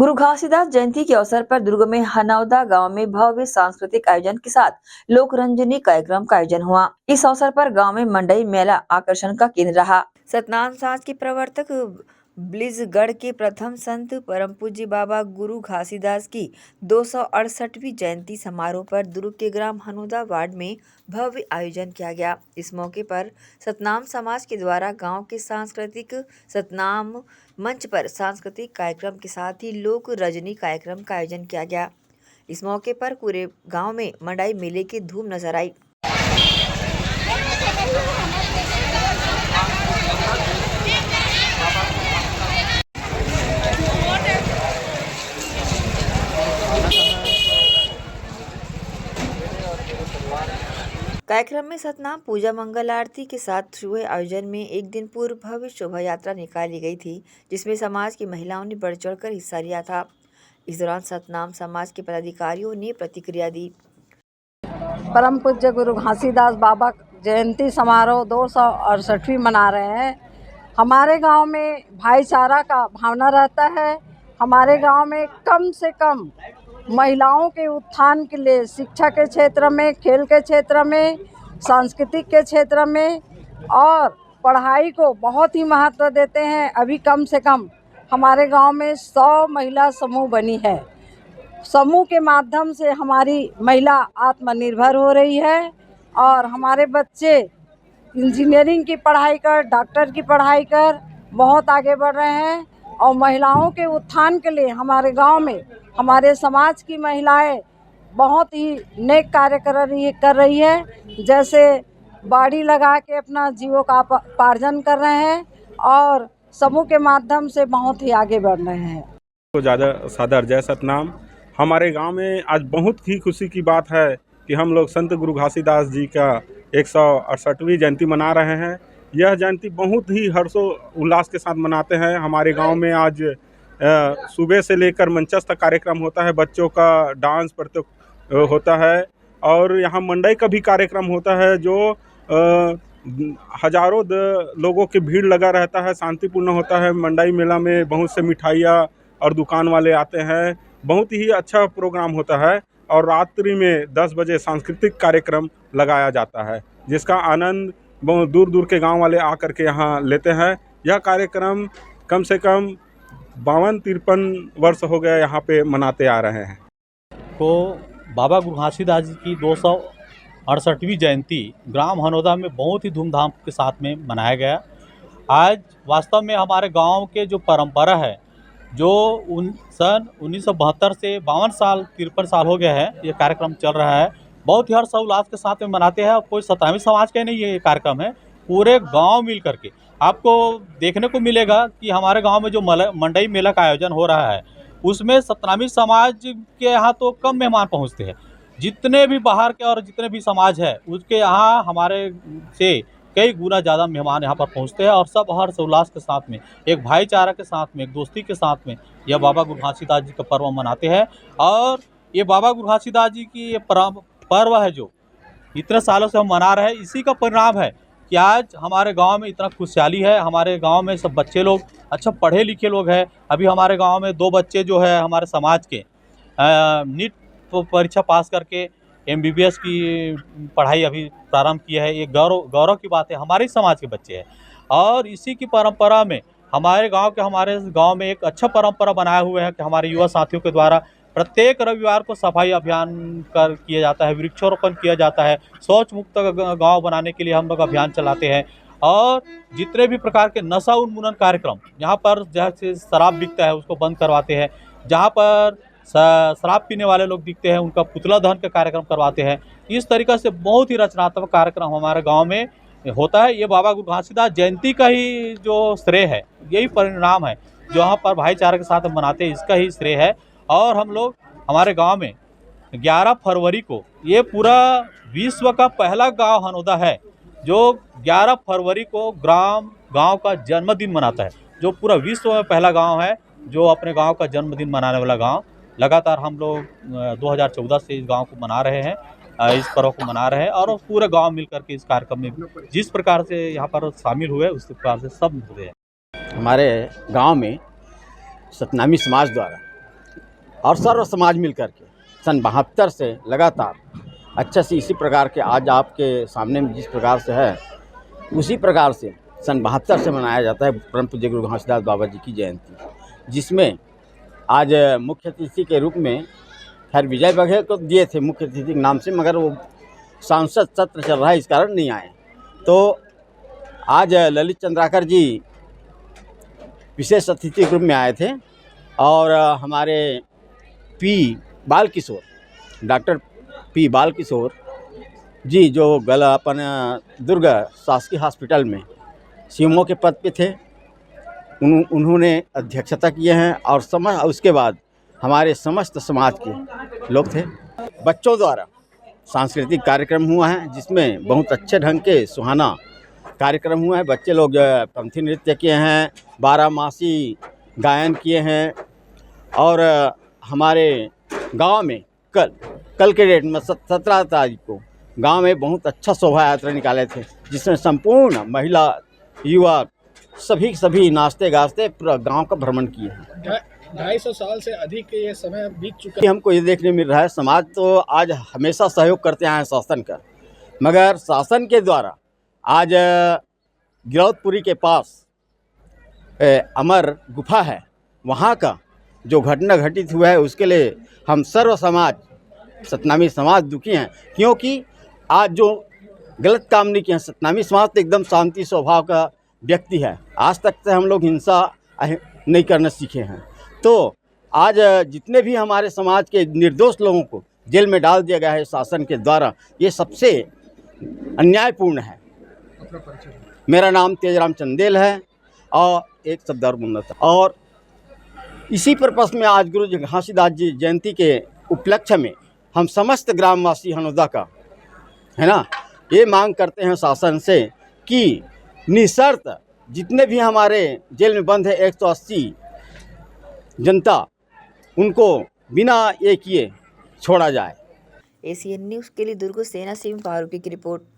गुरु घासीदास जयंती के अवसर पर दुर्ग में हनौदा गांव में भव्य सांस्कृतिक आयोजन के साथ लोक रंजनी कार्यक्रम का आयोजन हुआ। इस अवसर पर गांव में मंडई मेला आकर्षण का केंद्र रहा। सतनाम समाज के प्रवर्तक ब्लिजगढ़ के प्रथम संत परम पूज्य बाबा गुरु घासीदास की 268वीं जयंती समारोह पर दुर्ग के ग्राम हनौदा वार्ड में भव्य आयोजन किया गया। इस मौके पर सतनाम समाज के द्वारा गांव के सांस्कृतिक सतनाम मंच पर सांस्कृतिक कार्यक्रम के साथ ही लोक रजनी कार्यक्रम का आयोजन किया गया। इस मौके पर पूरे गांव में मंडाई मेले की धूम नजर आई। कार्यक्रम में सतनाम पूजा मंगल आरती के साथ हुए आयोजन में एक दिन पूर्व भव्य शोभा यात्रा निकाली गई थी, जिसमें समाज की महिलाओं ने बढ़ चढ़कर हिस्सा लिया था। इस दौरान सतनाम समाज के पदाधिकारियों ने प्रतिक्रिया दी। परम पूज्य गुरु घासीदास बाबा जयंती समारोह 268वीं मना रहे हैं। हमारे गांव में भाईचारा का भावना रहता है। हमारे गांव में कम से कम महिलाओं के उत्थान के लिए शिक्षा के क्षेत्र में, खेल के क्षेत्र में, सांस्कृतिक के क्षेत्र में और पढ़ाई को बहुत ही महत्व देते हैं। अभी कम से कम हमारे गांव में 100 महिला समूह बनी है। समूह के माध्यम से हमारी महिला आत्मनिर्भर हो रही है और हमारे बच्चे इंजीनियरिंग की पढ़ाई कर, डॉक्टर की पढ़ाई कर बहुत आगे बढ़ रहे हैं। और महिलाओं के उत्थान के लिए हमारे गांव में हमारे समाज की महिलाएं बहुत ही नेक कार्य कर रही है। जैसे बाड़ी लगा के अपना जीविकोपार्जन कर रहे हैं और समूह के माध्यम से बहुत ही आगे बढ़ रहे हैं। तो ज़्यादा सादर जय सतनाम। हमारे गांव में आज बहुत ही खुशी की बात है कि हम लोग संत गुरु घासीदास जी का 168वीं जयंती मना रहे हैं। यह जयंती बहुत ही हर्षो उल्लास के साथ मनाते हैं। हमारे गांव में आज सुबह से लेकर मंचस्थ कार्यक्रम होता है, बच्चों का डांस प्रतियोगिता होता है और यहाँ मंडई का भी कार्यक्रम होता है जो हजारों लोगों की भीड़ लगा रहता है, शांतिपूर्ण होता है। मंडई मेला में बहुत से मिठाइयाँ और दुकान वाले आते हैं। बहुत ही अच्छा प्रोग्राम होता है और रात्रि में 10 बजे सांस्कृतिक कार्यक्रम लगाया जाता है, जिसका आनंद बहुत दूर दूर के गांव वाले आकर के यहाँ लेते हैं। यह कार्यक्रम कम से कम 52-53 वर्ष हो गया यहाँ पे मनाते आ रहे हैं। को बाबा गुरु घासीदास जी की 268वीं जयंती ग्राम हनौदा में बहुत ही धूमधाम के साथ में मनाया गया। आज वास्तव में हमारे गांव के जो परंपरा है, जो सन 1972 से 52 साल 53 साल हो गया है ये कार्यक्रम चल रहा है। बहुत ही हर्षोल्लास के साथ में मनाते हैं। कोई सतनामी समाज का नहीं ये कार्यक्रम है, पूरे गांव मिल करके आपको देखने को मिलेगा कि हमारे गांव में जो मंडई मेला का आयोजन हो रहा है उसमें सतनामी समाज के यहाँ तो कम मेहमान पहुँचते हैं। जितने भी बाहर के और जितने भी समाज है उसके यहाँ हमारे से कई गुना ज़्यादा मेहमान यहाँ पर पहुँचते हैं और सब हर्ष उल्लास के साथ में, एक भाईचारा के साथ में, एक दोस्ती के साथ में यह बाबा गुरु घासीदास जी का पर्व मनाते हैं। और ये बाबा गुरु घासीदास जी की ये पर्व है जो इतने सालों से हम मना रहे हैं, इसी का परिणाम है कि आज हमारे गांव में इतना खुशहाली है। हमारे गांव में सब बच्चे लोग अच्छा पढ़े लिखे लोग हैं। अभी हमारे गांव में 2 बच्चे जो है हमारे समाज के नीट परीक्षा पास करके MBBS की पढ़ाई अभी प्रारंभ किया है। ये गौरव की बात है, हमारे समाज के बच्चे हैं। और इसी की परंपरा में हमारे गांव में एक अच्छा परंपरा बनाए हुए हैं कि हमारे युवा साथियों के द्वारा प्रत्येक रविवार को सफाई अभियान किया जाता है, वृक्षारोपण किया जाता है, शौच मुक्त गांव बनाने के लिए हम लोग अभियान चलाते हैं। और जितने भी प्रकार के नशा उन्मूलन कार्यक्रम, यहाँ पर जैसे शराब बिकता है उसको बंद करवाते हैं, जहाँ पर शराब पीने वाले लोग दिखते हैं उनका पुतला दहन का कार्यक्रम करवाते हैं। इस तरीक़े से बहुत ही रचनात्मक कार्यक्रम हमारे गाँव में होता है। ये बाबा गुरु घासीदास जयंती का ही जो श्रेय है, यही परिणाम है जो यहाँ पर भाईचारे के साथ मनाते हैं, इसका ही श्रेय है। और हम लोग हमारे गांव में 11 फरवरी को, ये पूरा विश्व का पहला गांव हनौदा है जो 11 फरवरी को गांव का जन्मदिन मनाता है। जो पूरा विश्व में पहला गांव है जो अपने गांव का जन्मदिन मनाने वाला गांव। लगातार हम लोग 2014 से इस गांव को मना रहे हैं, इस पर्व को मना रहे हैं और पूरे गांव मिलकर के इस कार्यक्रम में जिस प्रकार से यहाँ पर शामिल हुए उस प्रकार से सब मिल रहे हैं। हमारे गांव में सतनामी समाज द्वारा और सर्व समाज मिल कर के सन 72 से लगातार अच्छे से इसी प्रकार के आज आपके सामने में जिस प्रकार से है उसी प्रकार से सन 72 से मनाया जाता है परम पूज्य गुरु घासीदास बाबा जी की जयंती, जिसमें आज मुख्य अतिथि के रूप में खैर विजय बघेल को दिए थे मुख्य अतिथि के नाम से, मगर वो सांसद सत्र चल रहा है इस कारण नहीं आए। तो आज ललित चंद्राकर जी विशेष अतिथि ग्रुप में आए थे और हमारे डॉक्टर पी बालकिशोर जी जो अपन दुर्ग शासकीय हॉस्पिटल में सीएमओ के पद पे थे, उन्होंने अध्यक्षता किए हैं और उसके बाद हमारे समस्त समाज के लोग थे। बच्चों द्वारा सांस्कृतिक कार्यक्रम हुआ है जिसमें बहुत अच्छे ढंग के सुहाना कार्यक्रम हुआ है। बच्चे लोग पंथी नृत्य किए हैं, 12 मासी गायन किए हैं और हमारे गांव में कल के डेट में 17 तारीख को गांव में बहुत अच्छा शोभा यात्रा निकाले थे जिसमें संपूर्ण महिला युवक सभी नाचते गाते पूरा गांव का भ्रमण किए हैं। 250 साल से अधिक ये समय बीत चुका है। हमको ये देखने मिल रहा है समाज तो आज हमेशा सहयोग करते आए हैं शासन का, मगर शासन के द्वारा आज गिरौदपुरी के पास अमर गुफा है, वहाँ का जो घटना घटित हुआ है उसके लिए हम सर्व समाज सतनामी समाज दुखी हैं, क्योंकि आज जो गलत काम नहीं किया। सतनामी समाज तो एकदम शांति स्वभाव का व्यक्ति है, आज तक से हम लोग हिंसा नहीं करना सीखे हैं। तो आज जितने भी हमारे समाज के निर्दोष लोगों को जेल में डाल दिया गया है शासन के द्वारा, ये सबसे अन्यायपूर्ण है। मेरा नाम तेजराम चंदेल है और एक सद्दार मुन्नत, और इसी पर्पस में आज गुरु घासीदास जी जयंती के उपलक्ष्य में हम समस्त ग्रामवासी हनौदा का है ना ये मांग करते हैं शासन से कि निशर्त जितने भी हमारे जेल में बंद है 180 जनता, उनको बिना ये किए छोड़ा जाए। एसीएन न्यूज़ के लिए दुर्ग सेना सिंह फारूकी की रिपोर्ट।